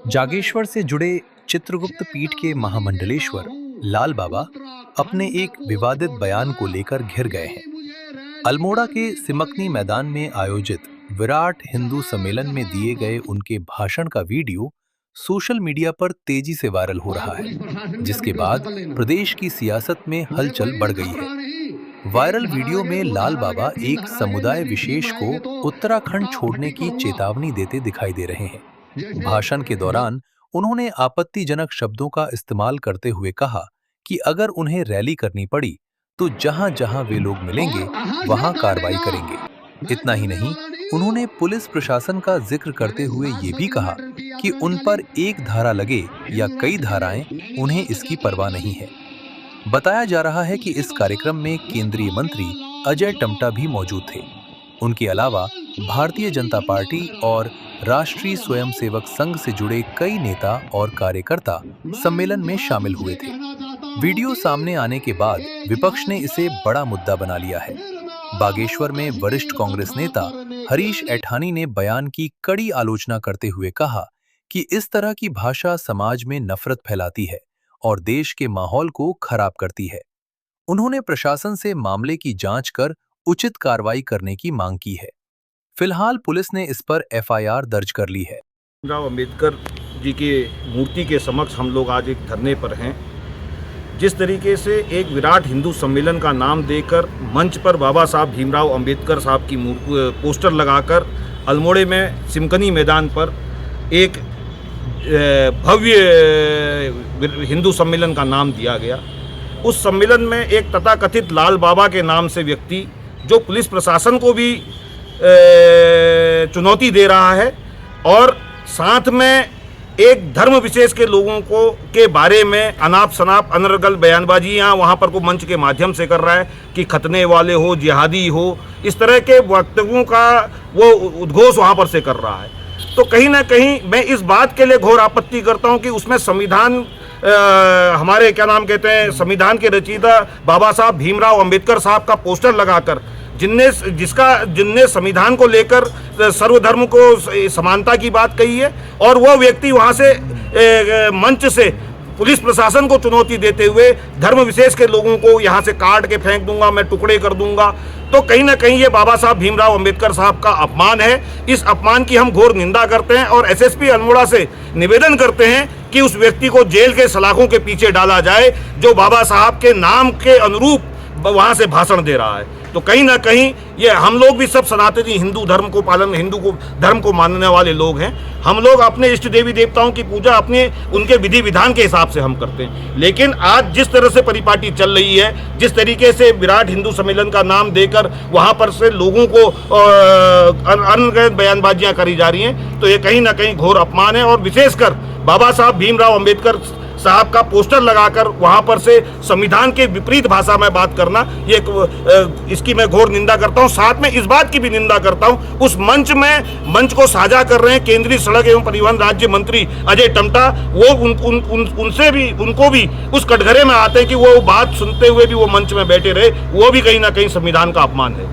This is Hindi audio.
जागेश्वर से जुड़े चित्रगुप्त पीठ के महामंडलेश्वर लाल बाबा अपने एक विवादित बयान को लेकर घिर गए हैं। अल्मोड़ा के सिमकनी मैदान में आयोजित विराट हिंदू सम्मेलन में दिए गए उनके भाषण का वीडियो सोशल मीडिया पर तेजी से वायरल हो रहा है, जिसके बाद प्रदेश की सियासत में हलचल बढ़ गई है। वायरल वीडियो में लाल बाबा एक समुदाय विशेष को उत्तराखंड छोड़ने की चेतावनी देते दिखाई दे रहे हैं। भाषण के दौरान उन्होंने आपत्तिजनक शब्दों का इस्तेमाल करते हुए कहा कि अगर उन्हें रैली करनी पड़ी तो जहां जहां वे लोग मिलेंगे वहां कार्रवाई करेंगे। इतना ही नहीं, उन्होंने पुलिस प्रशासन का जिक्र करते हुए ये भी कहा कि उन पर एक धारा लगे या कई धाराएं, उन्हें इसकी परवाह नहीं है। बताया जा रहा है कि इस कार्यक्रम में केंद्रीय मंत्री अजय टम्टा भी मौजूद थे। उनके अलावा भारतीय जनता पार्टी और राष्ट्रीय स्वयंसेवक संघ से जुड़े कई नेता और कार्यकर्ता सम्मेलन में शामिल हुए थे। वीडियो सामने आने के बाद विपक्ष ने इसे बड़ा मुद्दा बना लिया है। बागेश्वर में वरिष्ठ कांग्रेस नेता हरीश ऐठानी ने बयान की कड़ी आलोचना करते हुए कहा कि इस तरह की भाषा समाज में नफरत फैलाती है और देश के माहौल को खराब करती है। उन्होंने प्रशासन से मामले की जांच कर उचित कार्रवाई करने की मांग की है। फिलहाल पुलिस ने इस पर एफआईआर दर्ज कर ली है। भीमराव अंबेडकर जी की मूर्ति के समक्ष हम लोग आज एक धरने पर हैं। जिस तरीके से एक विराट हिंदू सम्मेलन का नाम देकर मंच पर बाबा साहब भीमराव अंबेडकर साहब की पोस्टर लगाकर अल्मोड़े में सिमकनी मैदान पर एक भव्य हिंदू सम्मेलन का नाम दिया गया। उस सम्मेलन में एक तथाकथित लाल बाबा के नाम से व्यक्ति जो पुलिस प्रशासन को भी चुनौती दे रहा है और साथ में एक धर्म विशेष के लोगों को के बारे में अनाप शनाप अनर्गल बयानबाजियाँ वहाँ पर को मंच के माध्यम से कर रहा है कि खतने वाले हो, जिहादी हो, इस तरह के वक्तव्यों का वो उद्घोष वहाँ पर से कर रहा है। तो कहीं ना कहीं मैं इस बात के लिए घोर आपत्ति करता हूँ कि उसमें संविधान हमारे क्या नाम कहते हैं संविधान के रचयिता बाबा साहब भीमराव अंबेडकर साहब का पोस्टर लगाकर जिनने संविधान को लेकर सर्वधर्म को समानता की बात कही है और वह व्यक्ति वहां से मंच से पुलिस प्रशासन को चुनौती देते हुए धर्म विशेष के लोगों को यहां से काट के फेंक दूंगा, मैं टुकड़े कर दूंगा, तो कहीं ना कहीं ये बाबा साहब भीमराव अंबेडकर साहब का अपमान है। इस अपमान की हम घोर निंदा करते हैं और एसएसपी अल्मोड़ा से निवेदन करते हैं कि उस व्यक्ति को जेल के सलाखों के पीछे डाला जाए जो बाबा साहब के नाम के अनुरूप वहां से भाषण दे रहा है। तो कहीं ना कहीं ये हम लोग भी सब सनातनी हिंदू धर्म को मानने वाले लोग हैं। हम लोग अपने इष्ट देवी देवताओं की पूजा अपने उनके विधि विधान के हिसाब से हम करते हैं, लेकिन आज जिस तरह से परिपाटी चल रही है, जिस तरीके से विराट हिंदू सम्मेलन का नाम देकर वहाँ पर से लोगों को अनगढ़ बयानबाजियाँ करी जा रही हैं, तो ये कहीं ना कहीं घोर अपमान है। और विशेषकर बाबा साहब भीमराव अंबेडकर साहब का पोस्टर लगाकर वहां पर से संविधान के विपरीत भाषा में बात करना, ये इसकी मैं घोर निंदा करता हूं। साथ में इस बात की भी निंदा करता हूं, उस मंच को साझा कर रहे हैं केंद्रीय सड़क एवं परिवहन राज्य मंत्री अजय टम्टा, वो उनको भी उस कटघरे में आते हैं कि वो बात सुनते हुए भी वो मंच में बैठे रहे, वो भी कहीं ना कहीं संविधान का अपमान है।